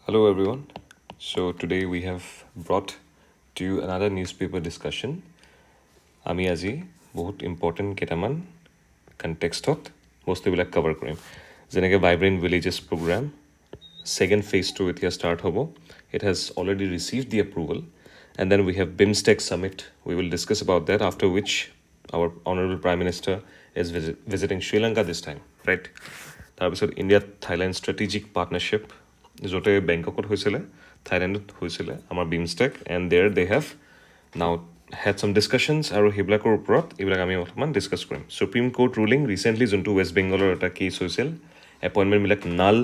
Hello everyone. So today we have brought to you another newspaper discussion. আমি আজি বহুত important কেইটামান কণ্টেক্সটত বস্তুবিলাক কভাৰ কৰিম যেনেকৈ ভাইব্ৰেণ্ট ভিলেজেছ প্ৰগ্ৰাম ছেকেণ্ড ফেজটো এতিয়া ষ্টাৰ্ট হ'ব it has already received the approval and then we have BIMSTEC summit we will discuss about that after which our honourable prime minister is visiting Sri Lanka this time right তাৰপিছত India Thailand strategic partnership য'তে বেংককত হৈছিলে থাইলেণ্ডত হৈছিলে আমাৰ BIMSTEC and there they have now had some discussions আৰু সেইবিলাকৰ ওপৰত এইবিলাক আমি অলপমান ডিছকাছ কৰিম সুপ্ৰিম কোৰ্ট ৰুলিং ৰিচেণ্টলি যোনটো ৱেষ্ট বেংগলৰ এটা কেছ হৈছিল এপইণ্টমেণ্টবিলাক নাল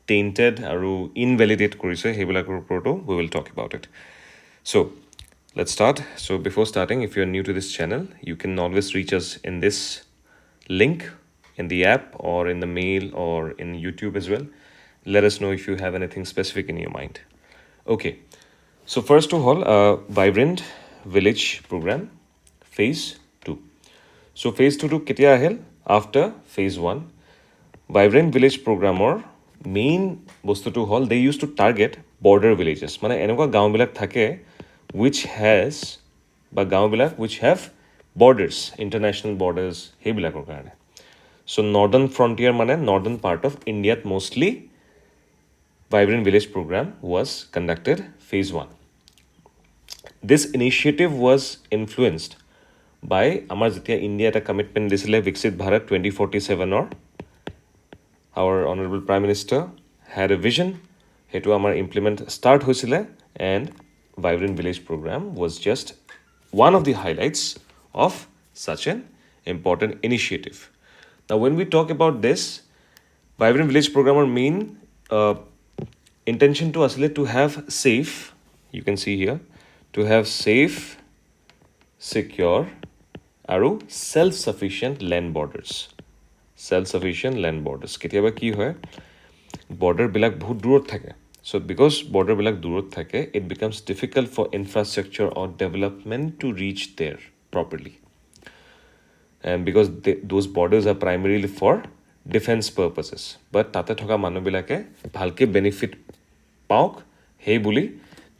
টেইণ্টেড আৰু ইনভেলিডেট কৰিছে সেইবিলাকৰ ওপৰতো we will talk about it so' let's start. So before starting, if you're new to this channel, you can always reach us in this link in the app or in the mail or in YouTube as well. Let us know if you have anything specific in your mind. Okay. So first of all, Vibrant Village Program, Phase 2. So Phase 2 to ketia ahel after Phase 1. Vibrant Village Program or main bostu to hall, they used to target border villages. Mane enuka gaon bilak thake which has ba gaon bilak which have borders, international borders he bilakor karone. So northern frontier mane northern part of India mostly Vibrant Village Program was conducted Phase 1. This initiative was influenced by আমাৰ যেতিয়া India এটা commitment দিছিলে বিকশিত Bharat 2047 our honorable prime minister had a vision সেইটো আমাৰ implement start হৈছিলে and vibrant village program was just one of the highlights of such an important initiative. Now when we talk about this vibrant village program or mean intention to asile to have safe, you can see here, to have safe, secure আৰু self-sufficient land borders. Self-sufficient land borders. কেতিয়াবা কি হয় বৰ্ডাৰবিলাক বহুত দূৰত থাকে so because বৰ্ডাৰবিলাক দূৰত থাকে it becomes difficult for infrastructure or development to reach there properly and because those borders are primarily for defense purposes but তাতে থকা মানুহবিলাকে ভালকে benefit পাওক সেই বুলি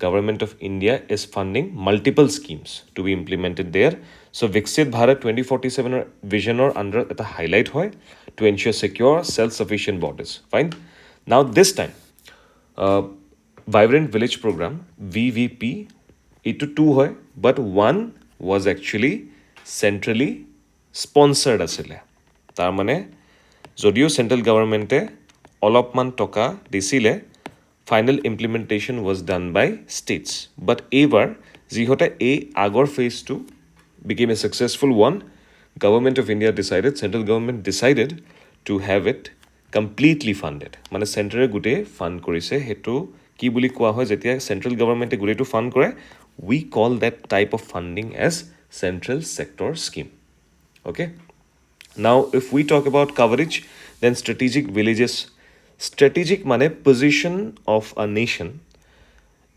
Government of India is funding multiple schemes to be implemented there. So Viksit Bharat 2047 vision or under the highlight hoy to ensure secure, self-sufficient borders. Fine. Now this time, Vibrant Village Program VVP it to 2 hoy, but one was actually centrally sponsored asile. Tar mane jodio central government e olopman toka disile final implementation was done by states. But ever, jihote agor phase 2 became a successful one, government of India decided, central government decided to have it completely funded. Mane central gute fund korise hetu ki buli koa hoy jetia central government e gute to fund kore, we call that type of funding as central sector scheme. Okay? Now if we talk about coverage, then strategic villages strategic মানে position of a nation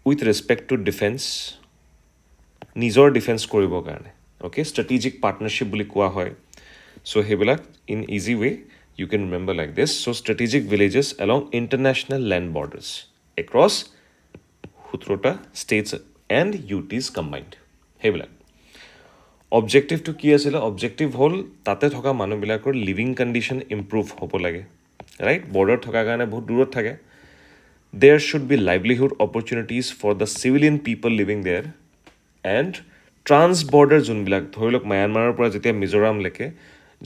with respect to defense নিজৰ defence কৰিবৰ কাৰণে okay strategic partnership বুলি কোৱা হয় so সেইবিলাক in easy way you can remember like this so strategic villages along international land borders across 17টা states and UTs combined সেইবিলাক objective to কি আছিল objective হল তাতে থকা মানুহবিলাকৰ living condition improve হ'ব লাগে right border thoka garane bahut durot thake there should be livelihood opportunities for the civilian people living there and trans border zone bilak dhorilok Myanmar pora jetia Mizoram leke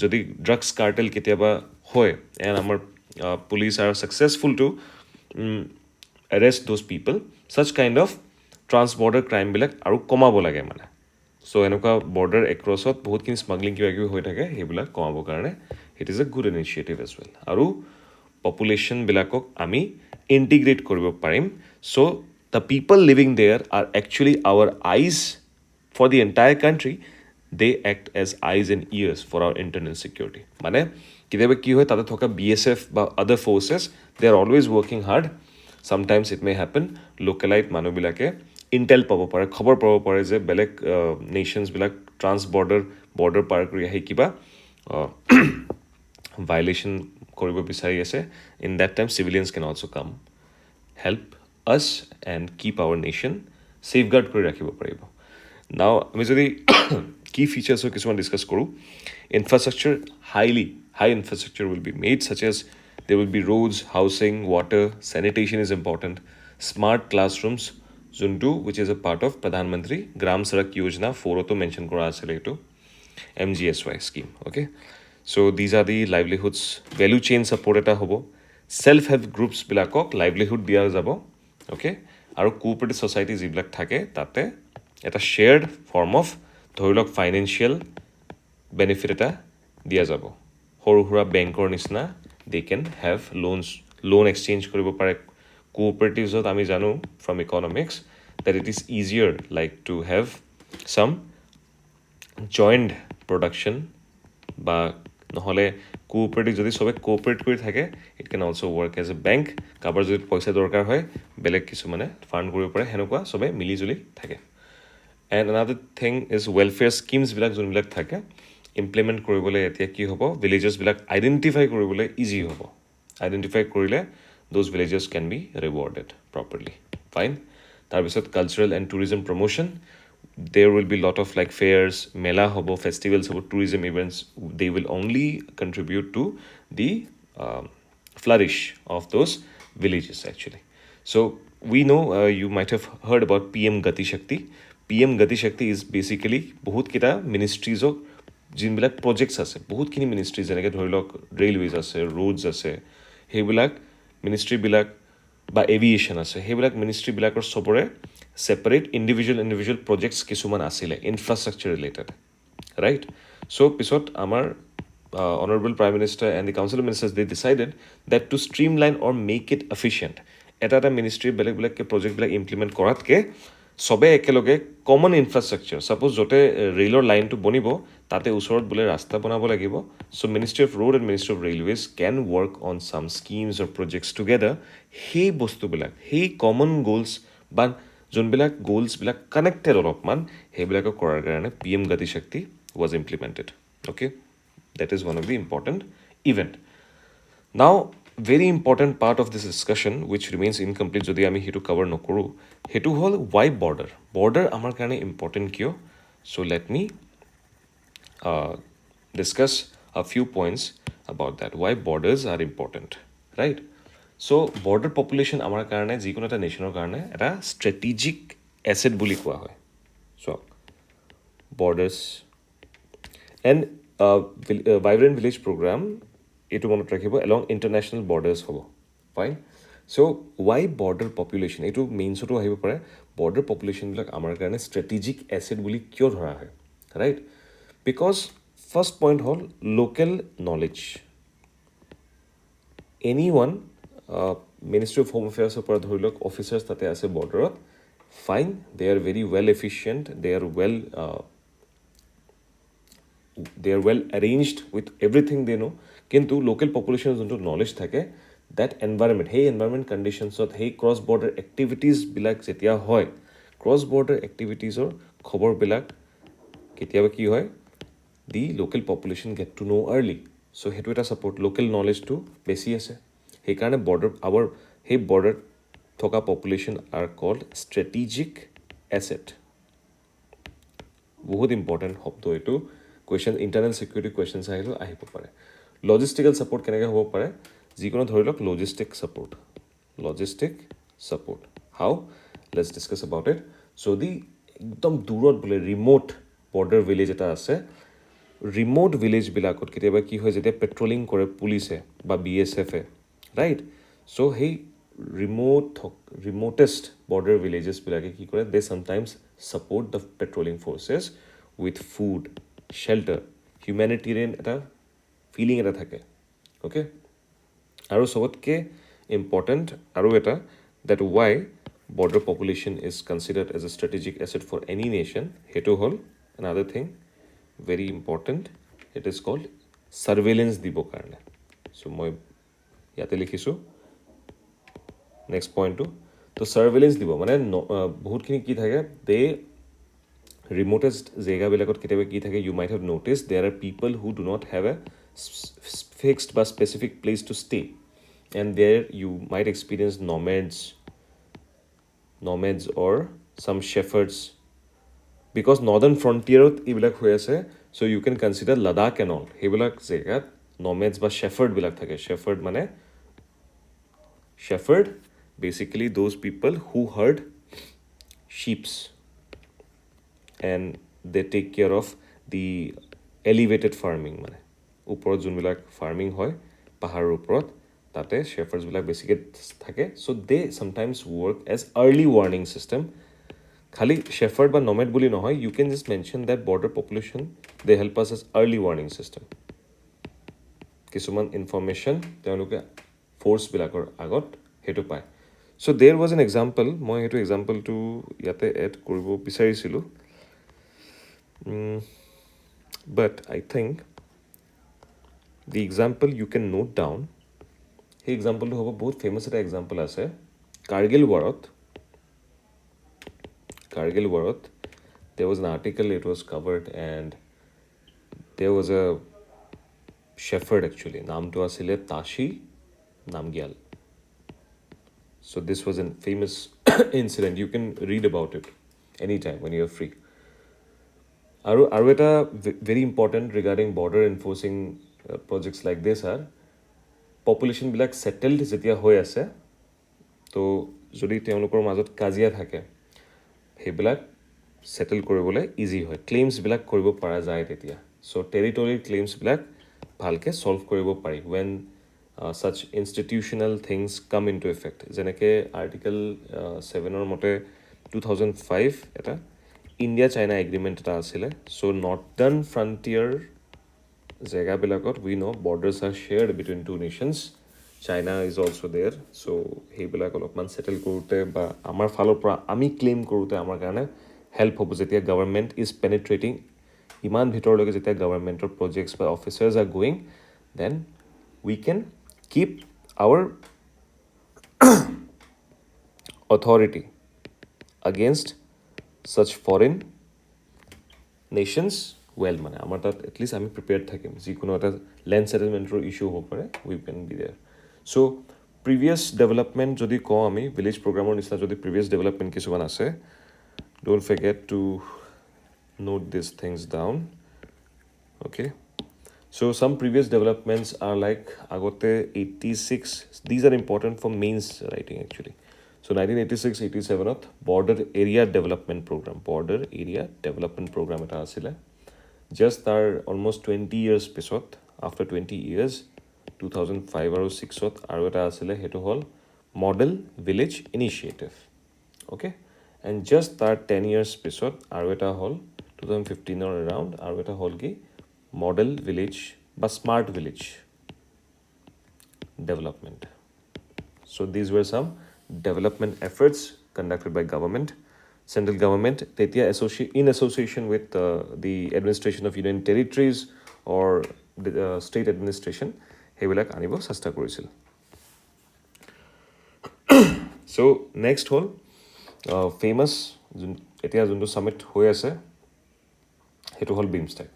jodi drugs cartel ketiaba hoy and our police are successful to arrest those people such kind of trans border crime bilak aru komabo lage mane so enuka border across ot bahut kin smuggling kiba kibi hoy thake hebilak komabo karone it is a good initiative as well aru population bilakok ami integrate koribo parim so the people living there are actually our eyes for the entire country they act as eyes and ears for our internal security mane kidebe ki hoy tate thoka BSF ba other forces they are always working hard sometimes it may happen localite manu bilake intel pabo pare khobor pabo pare je belek nations bilak trans border par kori ahi kiba violation koribo bisari ase in that time civilians can also come help us and keep our nation safeguard কৰি ৰাখিব পাৰিব now আমি যদি key features of কিছুমান discuss কৰো infrastructure high infrastructure will be made such as there will be roads housing water sanitation is important smart classrooms যোনটো which is a part of Pradhan Mantri Gram Sadak Yojana 4 to mention কৰা আছিল এইটো MGSY scheme okay so these are the livelihoods value chain support এটা হ'ব self help groups বিলাকক livelihood দিয়া যাব okay আৰু cooperative society যিবিলাক থাকে তাতে এটা shared form of ধৰি লওক financial benefit এটা দিয়া যাব সৰু সুৰা বেংকৰ নিচিনা they can have loan exchange কৰিব পাৰে cooperatives ত আমি জানো from economics that it is easier like to have some joint production বা নহলে cooperative যদি সবে cooperate কৰি থাকে it can also work as a bank কাবাৰ যদি পইচা দৰকাৰ হয় বেলেগ কিছু মানে ফান্ড কৰিব পাৰে হেনকুৱা সবে মিলি জুলি থাকে and another thing is welfare schemes বিলাক যোনবিলাক থাকে implement কৰিবলৈ এতিয়া কি হ'ব villages বিলাক identify কৰিবলৈ easy হ'ব identify কৰিলে those villages can be rewarded properly fine তাৰপিছত cultural and tourism promotion there will be lot of like fairs mela hobo festivals hobo tourism events they will only contribute to the flourish of those villages actually so we know you might have heard about PM Gati Shakti is basically bahut kita ministries of jinbilak projects ase bahut kini ministries enake dhorilok railways ase roads ase hebilak ministry bilak বা aviation আছে হেবিলাক ministry বিলাকৰ সবৰে separate individual প্ৰজেক্টস কিছুমান আছিল infrastructure related right so পিছত আমাৰ honorable prime minister and the council of ministers they decided that to streamline or make it efficient এটা ministry বেলেগ কে project বিলাক implement কৰাতকে সবে একেলগে কমন ইনফ্ৰাষ্ট্ৰাকচাৰ সাপোজ জতে ৰেলৰ লাইনটো বনিব তাতে ওচৰত বলে ৰাস্তা বনাব লাগিব so ministry of road and ministry of railways can work on some schemes or projects together সেই বস্তুবিলাক সেই কমন গোলছ বা যোনবিলাক গোলছ বিলাক কানেক্টেড অলপমান সেইবিলাক কৰাৰ কাৰণে PM Gati Shakti was implemented okay that is one of the important event now very important part of this discussion which remains incomplete jodi ami hetu cover nokoru hetu hol why border amar karone important kyo so let me discuss a few points about that why borders are important right so border population amar karone jikono eta national karone eta strategic asset boli kowa hoy so borders and vibrant village program এটো মনত ৰাখিব along international borders হ'ব fine so why border population এটো মেইনছটো আহিব পাৰে border population বিলাক আমাৰ কাৰণে strategic asset বুলি কিয় ধৰা হয় right because first point hall local knowledge anyone ministry of home affairs পৰা ধৰি লওক officers তাতে আছে borderত fine they are very well efficient they are well arranged with everything they know কিন্তু local population যোনটো knowledge থাকে that environment hey environment conditions of hey cross border activities bilak jetia hoy cross border activities or khobor bilak ketiaba ki hoy the local population get to know early so hetu eta support local knowledge to besi ase he karone border our hey border thoka population are called strategic asset বহুত important শব্দ এটো question internal security questions আহিলো আহিব পাৰে logistical support কেনেকৈ হ'ব পাৰে যিকোনো ধৰি লওক logistic support how let's discuss about it so the একদম দূৰত বলে remote border village এটা আছে remote village বিলাকত কেতিয়াবা কি হয় যেতিয়া পেট্ৰলিং কৰে পুলিচে বা BSF এ right so hey remotest border villages বিলাকে কি কৰে they sometimes support the patrolling forces with food shelter humanitarian এটা feeling এটা থাকে okay আৰু সবতকে important আৰু এটা that why border population is considered as a strategic asset for any nation hetu hol another thing very important it is called surveillance dibo karone so moi yate likhisu next point to surveillance dibo mane bahut khini ki thake they remotest jega bilakot ketebe ki thake you might have noticed there are people who do not have a fixed but specific place to stay and there you might experience nomads nomads or some shepherds, because northern frontierত এইবিলাক হৈ আছে, so you can consider Ladakh and all, সেইবিলাক জেগাত nomads বা shepherd বিলাক থাকে. Shepherd basically those people who herd sheeps and they take care of the elevated farming, মানে ওপৰত যোনবিলাক ফাৰ্মিং হয় পাহাৰৰ ওপৰত, তাতে shepherds বিলাক বেছিকৈ থাকে. so they sometimes work as early warning system. খালি shepherd বা nomad বুলি নহয়, you can just mention that border population, they help us as early warning system. কিছুমান ইনফৰমেশ্যন তেওঁলোকে ফ'ৰ্চবিলাকৰ আগত সেইটো পায়. চ' দেৰ ৱাজ এন এক্সাম্পল, মই সেইটো এক্সাম্পলটো ইয়াতে এড কৰিব বিচাৰিছিলোঁ, বাট আই থিংক দি এক্সাম্পল ইউ কেন নোট ডাউন, সেই এক্সাম্পলটো হ'ব বহুত ফেমাছ এটা এক্সাম্পল আছে Kargil ৱাৰত. there was an article, it was covered, and there was a shepherd actually, নামটো আছিলে Tashi Namgyal. So this was a famous incident. You can read about it anytime when you're free. আৰু এটা very important regarding border enforcing projects like this are population বিলাক settled যেতিয়া হৈ আছে, তো যদি তেওঁলোকৰ মাজত কাজিয়া থাকে সেইবিলাক settle কৰিবলৈ easy হয়, claims বিলাক কৰিব পৰা যায় তেতিয়া. so territory claims বিলাক ভালকে solve কৰিব পাৰি when such institutional things come into effect. যেনেকৈ আৰ্টিকল 7ৰ মতে 2005 এটা ইণ্ডিয়া চাইনা এগ্ৰিমেণ্ট এটা আছিলে. চ' নৰ্দাৰ্ণ ফ্ৰণ্টিয়াৰ জেগাবিলাকত we know' borders are shared between two nations, China is also' there. So' সেইবিলাক অলপমান ছেটেল কৰোঁতে বা আমাৰ ফালৰ পৰা আমি ক্লেইম কৰোঁতে আমাৰ কাৰণে হেল্প হ'ব যেতিয়া গভৰ্ণমেণ্ট ইজ পেনিট্ৰেটিং, ইমান ভিতৰলৈকে যেতিয়া গভৰ্ণমেণ্টৰ প্ৰজেক্টছ বা officers are going, then we can keep our authority against such foreign nations well. মানে আমাৰ তাত এটলিষ্ট আমি প্ৰিপেয়াৰ্ড থাকিম, যিকোনো এটা লেণ্ড ছেটেলমেণ্টৰ ইছ্যু হ'ব পাৰে, we can be there. So' previous development যদি কওঁ আমি, ভিলেজ প্ৰগ্ৰামৰ নিচিনা যদি প্ৰিভিয়াছ ডেভেলপমেণ্ট কিছুমান আছে, don't forget to note this things down. Okay, so some previous developments are like agote 86, these are important for mains writing actually. So 1986-87 border area development program eta asile, just are almost 20 years pisot, after 20 years 2005 aru 6 aru eta asile, hetu hol model village initiative. Okay, and just that 10 years pisot aru eta hol 2015 or around aru eta hol ki model village বা smart village development. So these were some development efforts conducted by government, central government, tetia in association with the administration of union territories or the state administration, hebilak anibo chesta korisil. So next hol famous etia junto summit hoi ase, hetu hol BIMSTEC.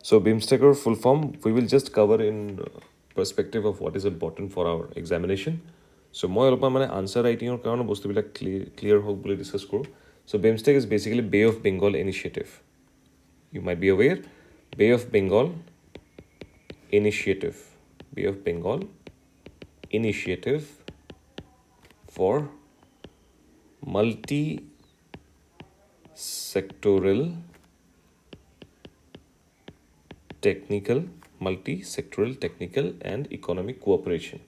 So BIMSTEC or full form, we will just cover in perspective of what is important for our examination. So moi alopman mane answer writing or karone bostu bilak clear hok boli discuss koru. So BIMSTEC is basically Bay of Bengal initiative. You might be aware, Bay of Bengal initiative, Bay of Bengal initiative for multi-sectoral technical and economic cooperation.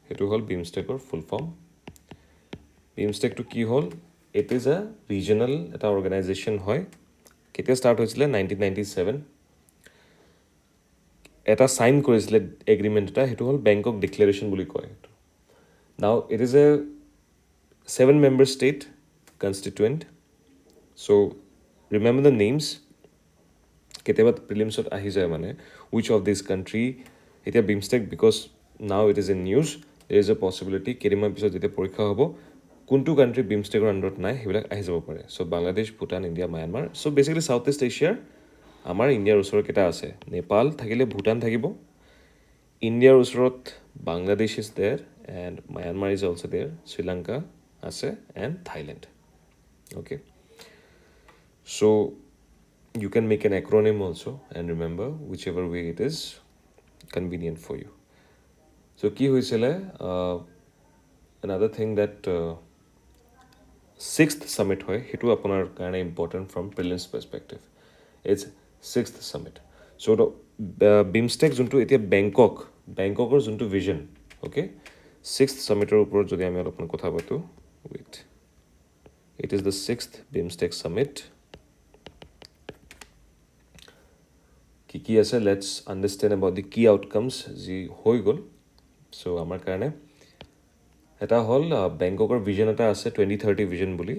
Hetu hol BIMSTEC or full form. BIMSTEC to ki hol, it is a regional eta organization hoy. Ketia start hoisile 1997. Eta sign korisile agreement eta, hetu hol Bangkok Declaration boli koy. Now it is a 7-member state constituent. So remember the names, কেতিয়াবা প্ৰিলিমছত আহি যায় মানে which of this country, এতিয়া BIMSTEC because now it is in news, there is a possibility কেইদিনমান পিছত যেতিয়া পৰীক্ষা হ'ব কোনটো কাণ্ট্ৰি BIMSTECৰ আণ্ডাৰত নাই সেইবিলাক আহি যাব পাৰে. চ' বাংলাদেশ, ভূটান, ইণ্ডিয়া, ম্যানমাৰ. চ' বেচিকেলি চাউথ ইষ্ট এছিয়াৰ আমাৰ ইণ্ডিয়াৰ ওচৰত কেইটা আছে, নেপাল থাকিলে ভূটান থাকিব, ইণ্ডিয়াৰ ওচৰত Bangladesh is there and Myanmar is also' there, Sri Lanka আছে and Thailand. Okay, so' you can make an acronym also and remember whichever way it is convenient for you. So কি হৈছিলে, another thing that sixth summit হয়, সেইটো আপোনাৰ কাৰণে important from prelims perspective. It's sixth summit. So BIMSTEC যোনটো এতিয়া বেংককৰ যোনটো vision, okay, sixth summitor ওপৰত যদি আমি অলপমান কথা পাতো, wait, it is the sixth BIMSTEC summit. কি আছে, লেটছ আণ্ডাৰষ্টেণ্ড এবাউট দি কি আউটকামছ যি হৈ গ'ল. চ' আমাৰ কাৰণে এটা হ'ল বেংককৰ ভিজন এটা আছে 2030 ভিজন বুলি,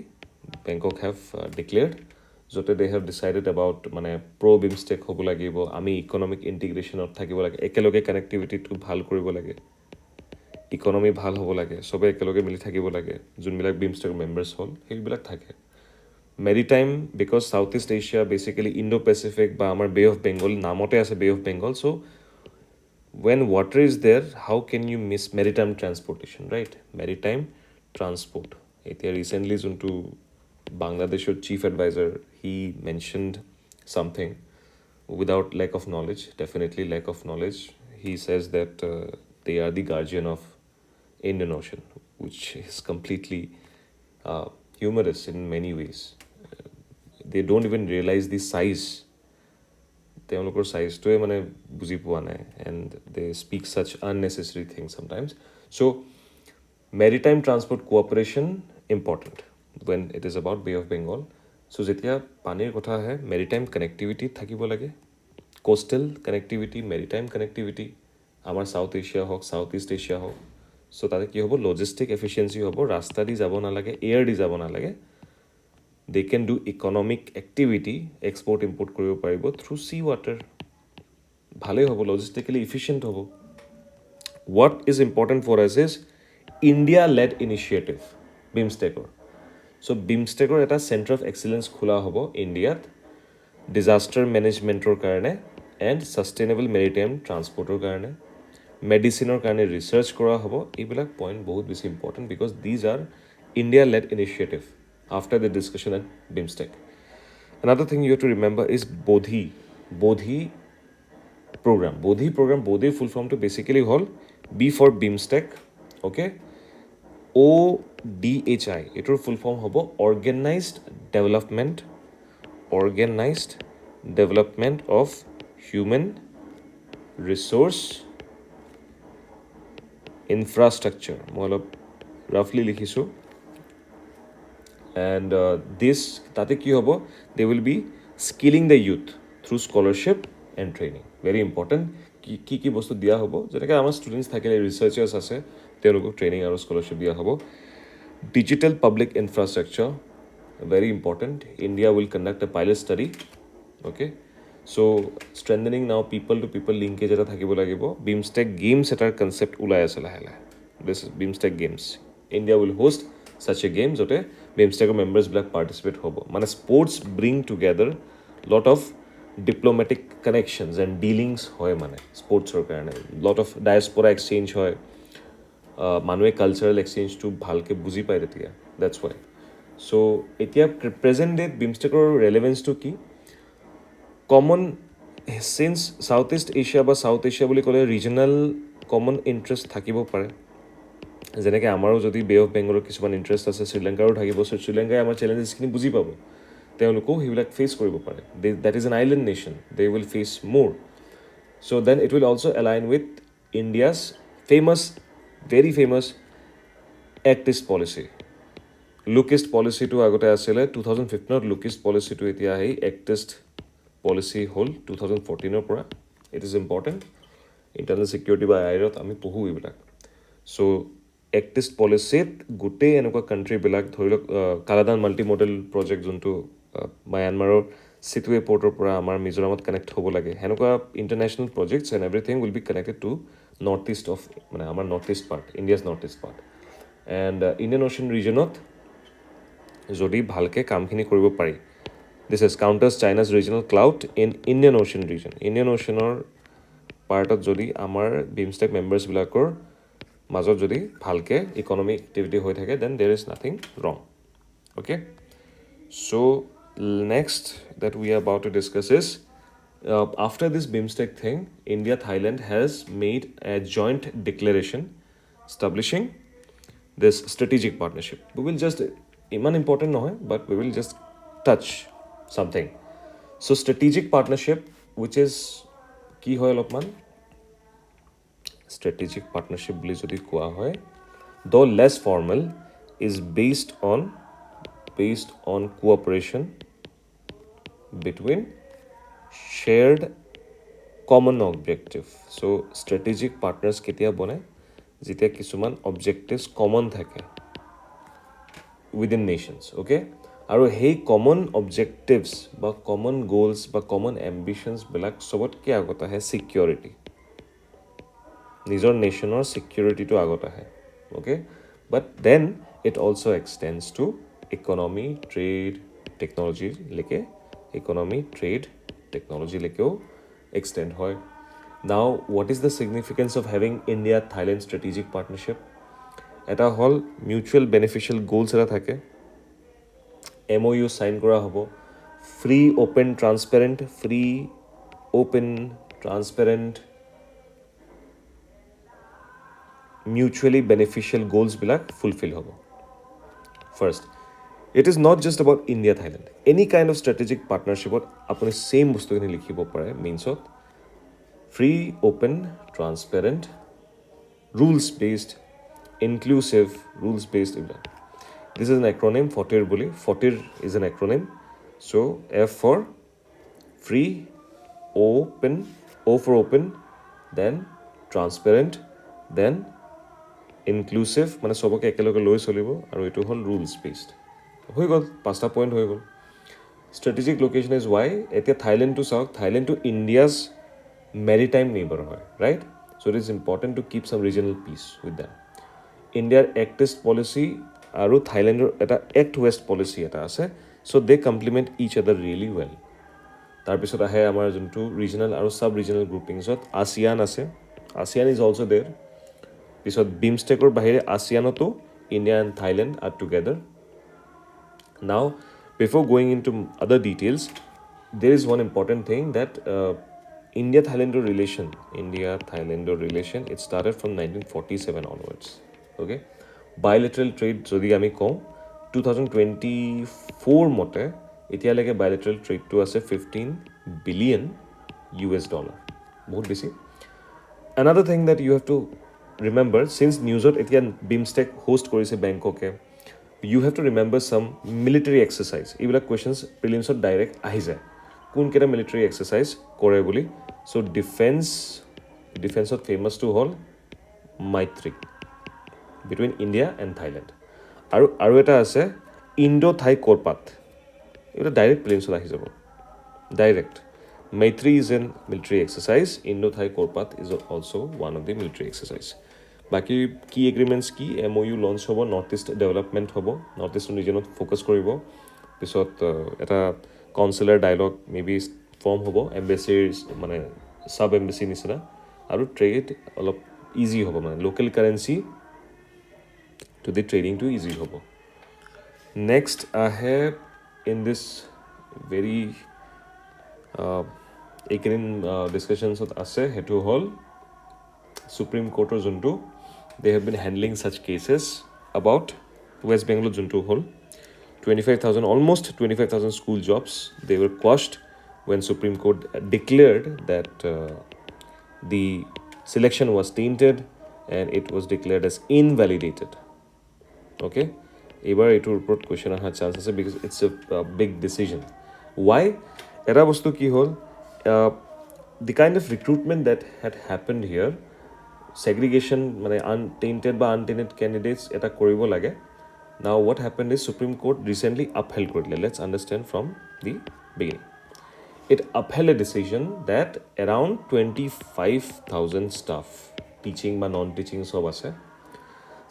বেংকক হেভ ডিক্লেয়াৰ্ড, য'তে দে হেভ ডিচাইডেড এবাউট মানে বিমষ্টেক হ'ব লাগিব, আমি ইকনমিক ইণ্টিগ্ৰেশ্যনত থাকিব লাগে, একেলগে কানেক্টিভিটিটো ভাল কৰিব লাগে, ইকনমি ভাল হ'ব লাগে, চবে একেলগে মিলি থাকিব লাগে, যোনবিলাক বিমষ্টেকৰ মেম্বাৰ্ছ হ'ল সেইবিলাক থাকে. Maritime, because South East Asia basically Indo Pacific বা আমাৰ বে অফ বেংগল, নামতে আছে Bay of Bengal, so' when water is there, how can you miss maritime transportation, right? Maritime transport. এতিয়া recently যোনটো বাংলাদেশৰ chief advisor, he mentioned something without lack of knowledge, definitely lack of knowledge. He says that they are the guardian of Indian Ocean, which is completely humorous in many ways. They don't even realize the size, তেওঁলোকৰ চাইজটোৱে মানে বুজি পোৱা নাই, and they speak such unnecessary things sometimes. So' maritime transport cooperation important when it is about Bay of Bengal. So' যেতিয়া পানীৰ কথা আহে, maritime connectivity থাকিব লাগে, কোষ্টেল কানেক্টিভিটি, মেৰিটাইম কানেক্টিভিটি, আমাৰ চাউথ এছিয়া হওক, চাউথ ইষ্ট এছিয়া হওক. চ' তাতে কি হ'ব, লজিষ্টিক এফিচিয়েঞ্চি হ'ব, ৰাস্তা দি যাব নালাগে, এয়াৰ দি যাব নালাগে, they can do economic activity, export import কৰিব পাৰিব through sea water, ভালেই হ'ব, logistically efficient হ'ব. What is important for us is India led initiative BIMSTECৰ. So BIMSTECৰ এটা center of excellence খোলা হ'ব ইণ্ডিয়াত, ডিজাষ্টাৰ মেনেজমেণ্টৰ কাৰণে এণ্ড ছাষ্টেইনেবল মেৰিটাইম ট্ৰান্সপৰ্টৰ কাৰণে, মেডিচিনৰ কাৰণে ৰিচাৰ্চ কৰা হ'ব. এইবিলাক পইণ্ট বহুত বেছি important because these are India led initiative after the discussion at BIMSTEC. Another thing you have to remember is Bodhi program. Bodhi full form to basically all B for BIMSTEC, okay? ODHI, it will full form hobo organized development of human resource infrastructure. Moi roughly likhisu. And this tate ki hobo, they will be skilling the youth through scholarship and training. Very important. কি বস্তু দিয়া হ'ব, যেনেকৈ আমাৰ students থাকিলে, ৰিচাৰ্চাৰ্ছ আছে, তেওঁলোকক training আৰু স্কলাৰশ্বিপ দিয়া হ'ব. Digital public infrastructure, very important. India will conduct a pilot study, okay? So' strengthening নাও পিপল টু পিপল লিংকেজ এটা থাকিব লাগিব. বিমষ্টেক গেমছ এটাৰ কনচেপ্ট ওলাই আছে লাহে লাহে. This is BIMSTEC games. India will host such a game য'তে BIMSTECৰ মেম্বাৰ্ছবিলাক পাৰ্টিচিপেট হ'ব. মানে sports bring together lot of diplomatic connections and dealings হয়, মানে স্পৰ্টছৰ কাৰণে লট অফ ডায়েছপৰা এক্সচেঞ্জ হয়, মানুহে কালচাৰেল এক্সচেঞ্জটো ভালকৈ বুজি পায় তেতিয়া, ডেটছ ৱাই. চ' এতিয়া প্ৰেজেণ্ট ডেট BIMSTECৰ ৰেলেভেঞ্চটো কি, common signs south East Asia বা চাউথ এছিয়া বুলি ক'লে ৰিজনেল কমন ইণ্টাৰেষ্ট থাকিব পাৰে, যেনেকৈ আমাৰো যদি বে অফ বেংগলৰ কিছুমান ইণ্টাৰেষ্ট আছে, শ্ৰীলংকাৰো থাকিব. চ' শ্ৰীলংকাই আমাৰ চেলেঞ্জেছখিনি বুজি পাব, তেওঁলোকেও সেইবিলাক ফেচ কৰিব পাৰে. That is an island nation, they will face more. So' then it will also' align with India's very famous Act East policy. Look East পলিচিটো আগতে আছিলে 2015, লুক ইষ্ট পলিচিটো এতিয়া আহি এক্ট ইষ্ট পলিচি হ'ল 2014 পৰা. It is important. Internal security বা আইৰত আমি পঢ়োঁ এইবিলাক. চ' এক্ট ইষ্ট পলিচিত গোটেই এনেকুৱা কাণ্ট্ৰিবিলাক, ধৰি লওক কালাদান মাল্টি মডেল প্ৰজেক্ট যোনটো মায়ানমাৰৰ চিটুৱে পৰ্টৰ পৰা আমাৰ মিজোৰামত কানেক্ট হ'ব লাগে, সেনেকুৱা international projects and everything will be connected to North East of, মানে আমাৰ North East part, India's North East part. And Indian Ocean ৰিজনত যদি ভালকৈ কামখিনি কৰিব পাৰি, this is counters China's regional clout in Indian Ocean region. Indian অ'চিয়ানৰ পাৰ্টত যদি আমাৰ বিমষ্টেক মেম্বাৰ্ছবিলাকৰ মাজত যদি ভালকে ইকনমিক এক্টিভিটি হৈ থাকে দেন দেৰ ইজ নাথিং ৰং okay so next that we are about to discuss is after this BIMSTEC thing India Thailand has made a joint declaration establishing this strategic partnership we will just iman important no but we will just touch something so strategic partnership which is ki hoy alopman strategic partnership boli jodi koa hoy though less formal is based on cooperation between shared common objective so strategic partners ketia bone jitia kisuman objectives common thake within nations okay aru hey common objectives ba common goals ba common ambitions bilak sobot ki agota hai security nijor national security to agota hai okay but then it also extends to economy trade technology leke economy trade technology lekeo extend hoy now what is the significance of having India Thailand strategic partnership eta hol mutual beneficial goals era thake MOU sign kora hobo free open transparent mutually beneficial goals bilak fulfill hobo first it is not just about India Thailand any kind of strategic partnership apuni same bostu kini likhibo pare means of free open transparent rules based inclusive rules based this is an acronym FOTIR boli FOTIR is an acronym so F for free open O for open then transparent then inclusive মানে সবকে একেলগে লৈ চলিব আৰু এটো হল rules based হৈ গল পাঁচটা point হৈ গল strategic location is why এতিয়া Thailand to south Thailand to India's maritime neighbor hoy right so it is important to keep some regional peace with them India's act east policy aru Thailander eta act west policy eta ase so they complement each other really well tar pisot ahe amar juntu regional aru sub regional groupings ot ASEAN ase ASEAN is also there pisot BIMSTEC or bahire ASEAN to India and Thailand are together now before going into other details there is one important thing that India Thailand relation it started from 1947 onwards okay bilateral trade jodi ami kom 2024 mote etia lege bilateral trade to ase 15 billion US dollar bahut beshi another thing that you have to remember since newsot etia BIMSTEC host korise Bangkok e you have to remember some military exercise ebila questions prelims ot direct ahi jay kun kera military exercise kore boli so defense ot famous to hall Maitri between India and Thailand aru eta ase Indo Thai Korpat eta direct prelims ot ahi jabo direct Maitri is an military exercise Indo Thai Korpat is also one of the military exercise বাকি কি এগ্ৰিমেন্টস কি MOU launch হ'ব north east development হ'ব north east ৰিজনত focus কৰিব পিছত এটা কাউন্সিলৰ dialog maybe form হ'ব এম্বাসিজ মানে সাব এম্বাসি নিচিনা আৰু ট্ৰেড অলপ ইজি হ'ব মানে local currency to the trading to easy হ'ব নেক্সট আহে ইন দিস ভেৰি এইকেইদিন ডিছকাশ্যনছত আছে সেইটো হ'ল Supreme Court or Juntu, they have been handling such cases about West Bengal Juntu Hall. 25,000, almost 25,000 school jobs, they were quashed when Supreme Court declared that the selection was tainted and it was declared as invalidated. Okay? Ebar etu report question aha chance ase because it's a big decision. Why? Era bostu ki hol the kind of recruitment that had happened here segregation মানে untainted বা untainted candidates এটা কৰিব লাগে now what happened is Supreme Court recently upheld কৰিলে let's understand from the beginning it upheld a decision that around 25,000 staff teaching বা non teaching সব আছে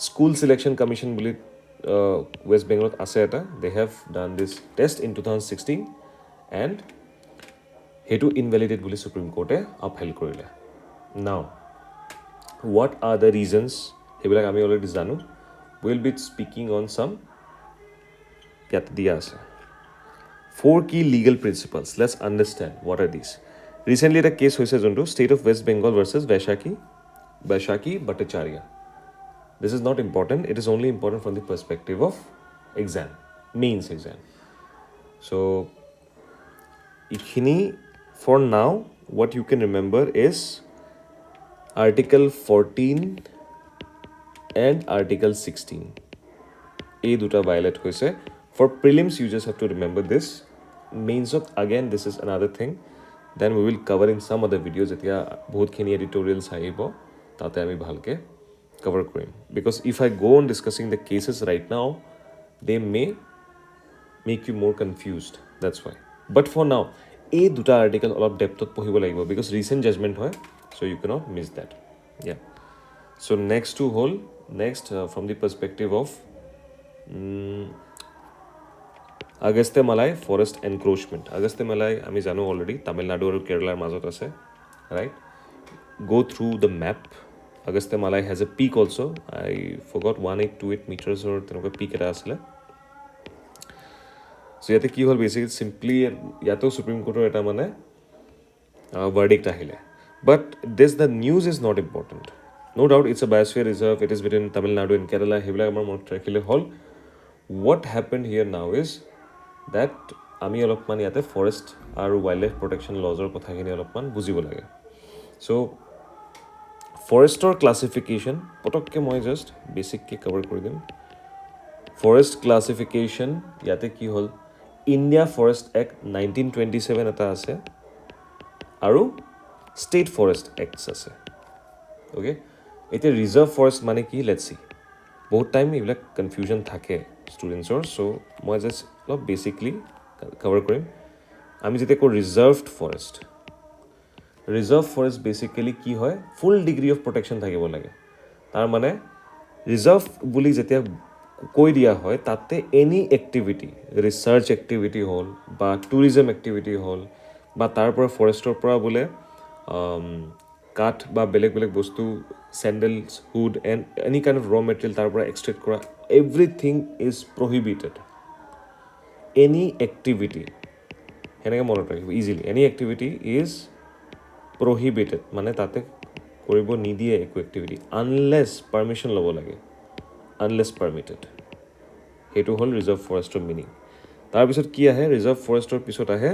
school selection commission বুলি West Bengal আছে এটা they have done this test in 2016 and হেতু invalidate বুলি Supreme Court upheld কৰিলে Now, what are the reasons? সেইবিলাক আমি অলৰেডি জানো. We'll be speaking on some ইয়াত দিয়া আছে. 4 key legal principles. Let's understand what are these. Recently, এটা case হৈছে যোনটো State of West Bengal versus Vaishakhi Bhattacharya. This is not important. It is only important from the perspective of exam, means exam. So, ikhini, for now, what you can remember is Article 14 and Article 16. এই দুটা violate হৈছে. For prelims, you just have to remember this. Means of, again, this is another thing. Then we will cover in some other videos. এতিয়া বহুতখিনি editorials আহিব, তাতে আমি ভালকে cover কৰিম. Because if I go on discussing the cases right now, they may make you more confused. That's why. But for now, এই দুটা article অলপ depthত পঢ়িব লাগিব because recent judgment হয়, so you cannot miss that. Yeah. So next to whole, from the perspective of Agastya Malai forest encroachment. Agastya Malai আমি জানো already Tamil Nadu আৰু Kerala মাজত আছে, right? Go through the map. Agastya Malai has a peak also. I forgot 1828 meters or তেনেকুৱা peak এটা আছিলে. So ইয়াতে কি হ'ল basically simply ইয়াতেও Supreme Court এটা মানে verdict আহিলে. But the news is not important. No doubt it's a biosphere reserve. It is between Tamil Nadu and Kerala. সেইবিলাক আমাৰ মনত ৰাখিলে হ'ল. What happened here now is that আমি অলপমান ইয়াতে ফৰেষ্ট আৰু ৱাইল্ড লাইফ প্ৰটেকশ্যন লজৰ কথাখিনি অলপমান বুজিব লাগে. চ' ফৰেষ্টৰ ক্লাছিফিকেশ্যন পটককৈ মই জাষ্ট বেছিককৈ কভাৰ কৰি দিম. ফৰেষ্ট ক্লাছিফিকেশ্যন ইয়াতে কি হ'ল, ইণ্ডিয়া ফৰেষ্ট এক্ট 1927 এটা আছে আৰু ষ্টেট ফৰেষ্ট এক্টছ আছে. অ'কে, এতিয়া ৰিজাৰ্ভ ফৰেষ্ট মানে কি, লেটছ চি. বহুত টাইম এইবিলাক কনফিউজন থাকে ষ্টুডেণ্টছৰ, চ' মই জাষ্ট অলপ বেছিকলি কভাৰ কৰিম. আমি যেতিয়া কওঁ ৰিজাৰ্ভড ফৰেষ্ট বেছিকেলি কি হয়, ফুল ডিগ্ৰী অফ প্ৰটেকশ্যন থাকিব লাগে. তাৰমানে ৰিজাৰ্ভ বুলি যেতিয়া কৈ দিয়া হয় তাতে এনি এক্টিভিটি, ৰিচাৰ্চ এক্টিভিটি হ'ল বা টুৰিজম এক্টিভিটি হ'ল বা তাৰ পৰা ফৰেষ্টৰ পৰা বোলে কাঠ বা বেলেগ বেলেগ বস্তু, sandals, wood and any kind of raw material তাৰ পৰা এক্সট্ৰেক্ট কৰা, everything is prohibited. Any activity, সেনেকৈ মনত ৰাখিব easily, any activity is prohibited, মানে তাতে কৰিব নিদিয়ে একো এক্টিভিটি আনলেছ পাৰ্মিশ্যন ল'ব লাগে, আনলেছ পাৰ্মিটেড. সেইটো হ'ল ৰিজাৰ্ভ ফৰেষ্টৰ মিনিং. তাৰপিছত কি আহে, ৰিজাৰ্ভ ফৰেষ্টৰ পিছত আহে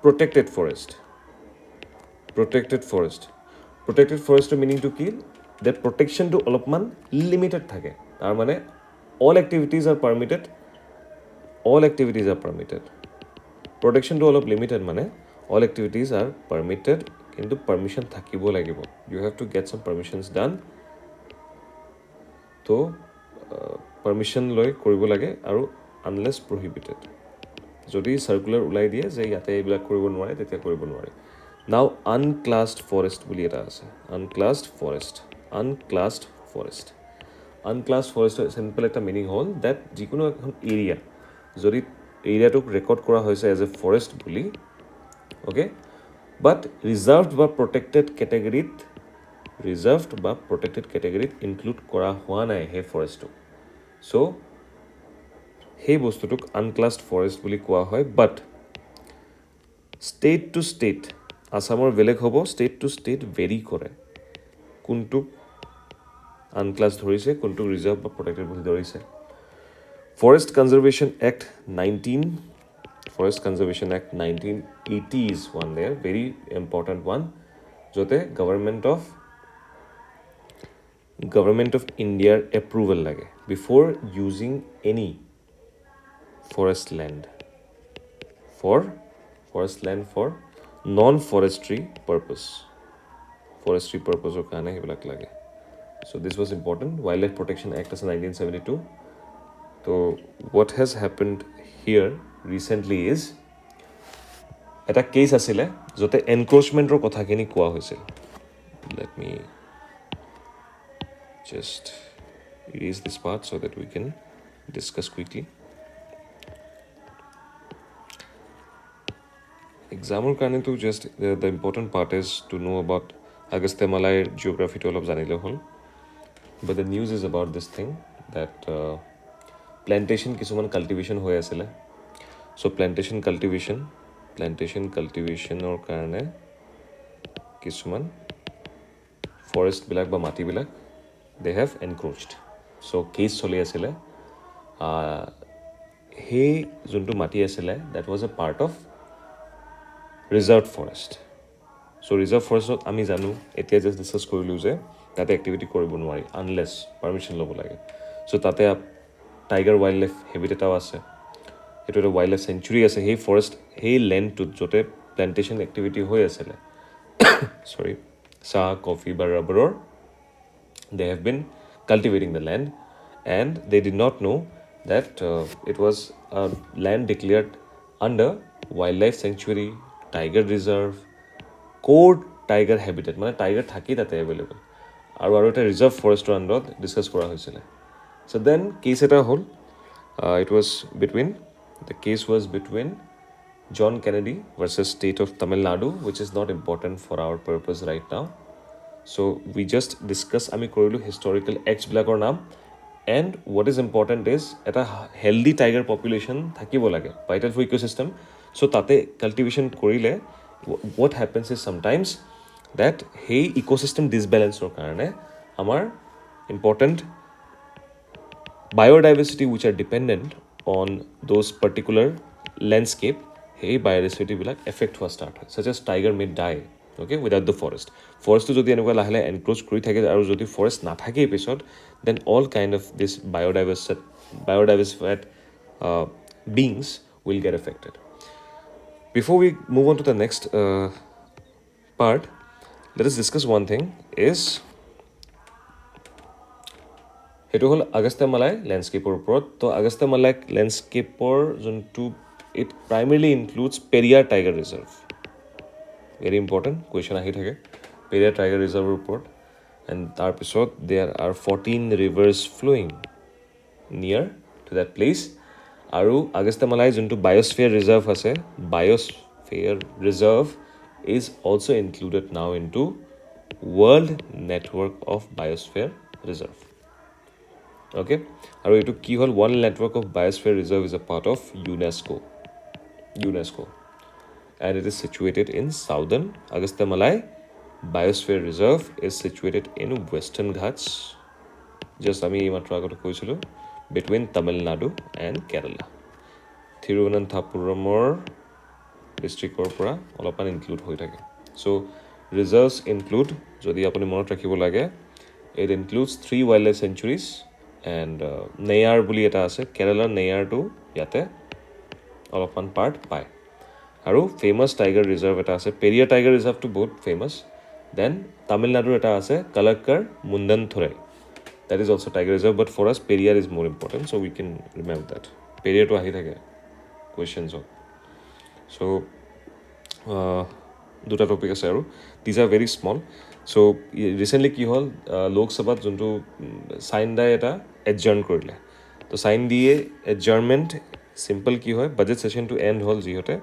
প্ৰটেক্টেড ফৰেষ্ট. প্ৰটেক্টেড ফৰেষ্টৰ মিনিংটো কি, ডেট প্ৰটেকশ্যনটো অলপমান লিমিটেড থাকে. তাৰমানে অল এক্টিভিটিজ আৰ পাৰ্মিটেড, প্ৰটেকশ্যনটো অলপ লিমিটেড, মানে অল এক্টিভিটিজ আৰ পাৰ্মিটেড, কিন্তু পাৰ্মিশ্যন থাকিব লাগিব. ইউ হেভ টু গেট চাম পাৰ্মিশ্যনছ ডান. তো পাৰ্মিশ্যন লৈ কৰিব লাগে আৰু আনলেছ প্ৰহিবিটেড. যদি চাৰ্কুলাৰ ওলাই দিয়ে যে ইয়াতে এইবিলাক কৰিব নোৱাৰে, তেতিয়া কৰিব নোৱাৰে. নাও আনক্লাছড ফৰেষ্ট বুলি এটা আছে, আনক্লাছড ফৰেষ্টৰ চিম্পল এটা মিনিং হ'ল ডেট যিকোনো এখন এৰিয়া, যদি এৰিয়াটোক ৰেকৰ্ড কৰা হৈছে এজ এ ফৰেষ্ট বুলি, অ'কে, বাট ৰিজাৰ্ভড বা প্ৰটেক্টেড কেটেগৰীত ইনক্লুড কৰা হোৱা নাই সেই ফৰেষ্টটো. চ' সেই বস্তুটোক আনক্লাছড ফৰেষ্ট বুলি কোৱা হয়. বাট ষ্টেট টু ষ্টেট, আছামৰ বেলেগ হ'ব, ষ্টেট টু ষ্টেট ভেৰি কৰে, কোনটোক আনক্লাছ ধৰিছে, কোনটোক ৰিজাৰ্ভ বা প্ৰটেক্টেড বুলি ধৰিছে. Forest Conservation Act 1980 is one there, very important one, য'তে গভৰ্ণমেণ্ট অফ ইণ্ডিয়াৰ এপ্ৰুভেল লাগে before using any forest land for non forestry পাৰ্পছৰ কাৰণে সেইবিলাক লাগে. So' this was important. Wild life protection act আছে 1972. তো what has happened here recently is এটা কেছ আছিলে য'তে এনক্ৰ'চমেণ্টৰ কথাখিনি কোৱা হৈছিল. Let me just erase this part so that we can discuss quickly. এক্সামৰ কাৰণেতো just the important part is to know' about আগষ্টে মালাইৰ জিঅ'গ্ৰাফিটো অলপ জানিলে হ'ল but the news is about this thing that plantation কিছুমান কাল্টিভেশ্যন হৈ আছিলে চ' প্লেণ্টেশ্যন কাল্টিভেশ্যনৰ কাৰণে কিছুমান ফৰেষ্টবিলাক বা মাটিবিলাক দে হেভ এনক্ৰ'চড চ' কেছ চলি আছিলে সেই যোনটো মাটি আছিলে that was a part of reserve forest so' reserve ফৰেষ্টত আমি জানো এতিয়া জাষ্ট ডিছকাছ কৰিলোঁ যে তাতে এক্টিভিটি কৰিব নোৱাৰি আনলেছ পাৰ্মিশ্যন ল'ব লাগে চ' তাতে টাইগাৰ ৱাইল্ড লাইফ হেবিটেটাও আছে সেইটো এটা ৱাইল্ড লাইফ চেঞ্চুৰী আছে সেই ফৰেষ্ট সেই লেণ্ডটোত য'তে প্লেণ্টেশ্যন এক্টিভিটি হৈ আছিলে চৰি চাহ কফি বা ৰাবাৰৰ they have been cultivating the land and they did not know that it was a land declared under wildlife sanctuary tiger reserve core tiger habitat মানে tiger থাকি তাতে available আৰু এটা reserve forest আণ্ডাৰত ডিছকাছ কৰা হৈছিলে so then case এটা হ'ল the case was between John Kennedy versus state of Tamil Nadu which is not important for our purpose right now so we just discuss আমি কৰিলোঁ historical acts বিলাকৰ নাম and what is important is এটা healthy tiger population থাকিব লাগে vital for ecosystem so তাতে cultivation কৰিলে what happens is sometimes that সেই ecosystem disbalanceৰ কাৰণে আমাৰ important biodiversity which are dependent on those particular landscape সেই biodiversity বিলাক affect হোৱা start হয় such as tiger may die okay without the forest যদি এনেকুৱা লাহে লাহে এনক্ৰ'চ কৰি থাকে আৰু যদি ফৰেষ্ট নাথাকেই পিছত then all kind of this biodiversified beings will get affected before we move on to the next part let us discuss one thing is সেইটো হ'ল আগষ্টেমালাই লেণ্ডস্কেপৰ ওপৰত তো আগষ্টেমালাই লেণ্ডস্কেপৰ যোনটো it primarily includes Periyar tiger reserve very important question ahi thake Periyar Tiger Reserve report and tarpisot there are 14 rivers flowing near to that place aru Agastyamalai juntu biosphere reserve ase biosphere reserve is also included now into world network of biosphere reserve okay aru etu ki hol world network of biosphere reserve is a part of UNESCO and it is situated in southern Agastyamalai Biosphere Reserve is situated in Western Ghats just ami matra agote koisilu between Tamil Nadu and Kerala Thiruvananthapuramor district or pora olopan include hoi thake so reserves include jodi apuni monot rakhibo lage it includes 3 wildlife sanctuaries and Neyar buli eta ase Kerala Neyar to yate olopan part pai আৰু famous tiger reserve এটা আছে Periyar tiger ৰিজাৰ্ভটো বহুত famous then তামিলনাডুৰ এটা আছে Kalakkad Mundanthurai that is also' tiger reserve but for us Periyar is more important so' we can remember that পেৰিয়াৰটো আহি থাকে কুৱেশ্যনছত চ' দুটা টপিক আছে আৰু these are very small so' recently কি হ'ল লোকসভাত যোনটো চাইন দাই এটা এডজাৰ্ণ কৰিলে তো চাইন দিয়ে এডজাৰ্ণমেণ্ট চিম্পল কি হয় বাজেট ছেশ্যনটো এণ্ড হ'ল যিহেতু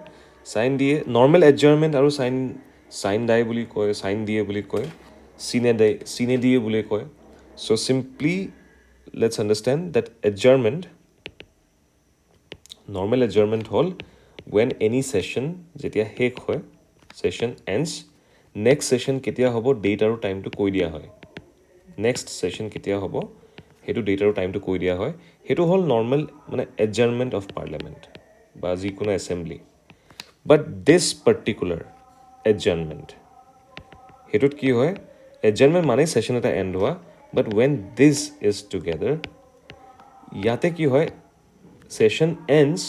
চাইন দিয়ে নৰ্মেল এডজাৰ্ণমেণ্ট আৰু চাইন দাই বুলি কয় চাইন দিয়ে বুলি কয় চিনে দিয়ে বুলি কয় so' simply let's understand that adjournment normal adjournment হ'ল ৱেন এনি ছেশ্যন যেতিয়া শেষ হয় ছেশ্যন এণ্ডছ নেক্সট ছেশ্যন কেতিয়া হ'ব ডেট আৰু টাইমটো কৈ দিয়া হয় নেক্সট ছেশ্যন কেতিয়া হ'ব সেইটো ডেট আৰু টাইমটো কৈ দিয়া হয় সেইটো হ'ল নৰ্মেল মানে এডজাৰ্ণমেণ্ট অফ পাৰ্লিয়ামেণ্ট বা যিকোনো এছেম্বলি বাট দিছ পাৰ্টিকুলাৰ এডজাৰ্ণমেণ্ট সেইটোত কি হয় এডজাৰ্ণমেণ্ট মানে ছেশ্যন এটা এণ্ড হোৱা বাট ৱেন দিছ ইজ টুগেডাৰ ইয়াতে কি হয় ছেশ্যন এণ্ডছ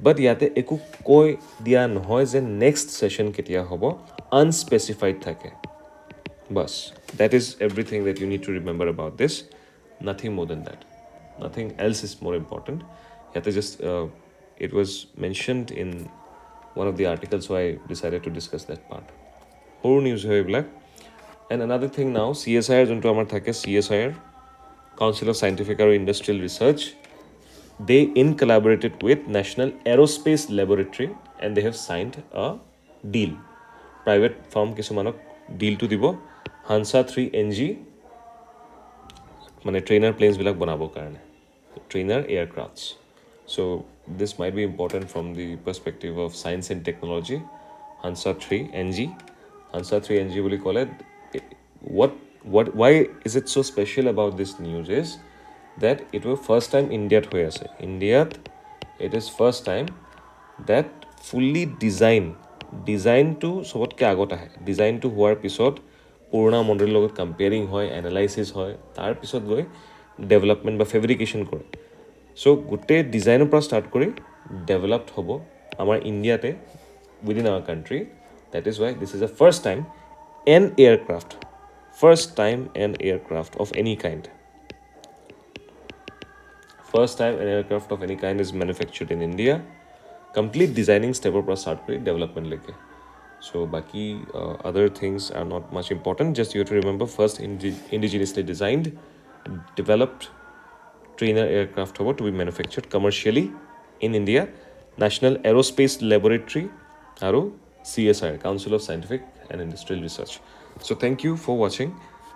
বাট ইয়াতে একো কৈ দিয়া নহয় যে নেক্সট ছেশ্যন কেতিয়া হ'ব আনস্পেচিফাইড থাকে বাছ that is everything that you need to remember about this nothing more than that nothing else is more important yet just it was mentioned in one of the articles so I decided to discuss that part whole news hoy black and another thing now CSIR jonto amar thake CSIR Council of Scientific and Industrial Research they in collaborated with National Aerospace Laboratory and they have signed a deal private firm কিছুমানক ডিলটো দিব হানসা 3NG মানে trainer প্লেনছবিলাক বনাবৰ কাৰণে trainer aircrafts so' this might be important from the perspective of science and technology Hansa 3NG Hansa 3NG বুলি ক'লে why is it so special about this news is that it was first time Indiaত হৈ আছে Indiaত it is first time that fully ডিজাইনটো চবতকৈ আগত আহে ডিজাইনটো হোৱাৰ পিছত পুৰণা মডেলৰ লগত কম্পেয়াৰিং হয় এনালাইচিছ হয় তাৰপিছত গৈ ডেভেলপমেণ্ট বা ফেব্ৰিকেশ্যন কৰে চ' গোটেই ডিজাইনৰ পৰা ষ্টাৰ্ট কৰি ডেভেলপড হ'ব আমাৰ ইণ্ডিয়াতে within our country that is why this is the first time an aircraft of any kind first time an aircraft of any kind is manufactured in India complete designing step পৰা start কৰি development লৈকে so baki other things are not much important just you have to remember first indigenously designed developed trainer aircraft হ'ব to be manufactured commercially in India National Aerospace Laboratory আৰু CSIR Council of Scientific and Industrial Research so thank you for watching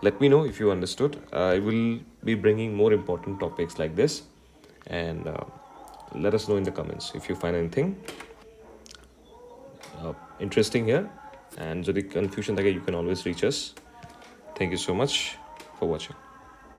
let me know if you understood I will be bringing more important topics like this and let us know in the comments if you find anything interesting here and যদি confusion থাকে you can always reach us thank you so much for watching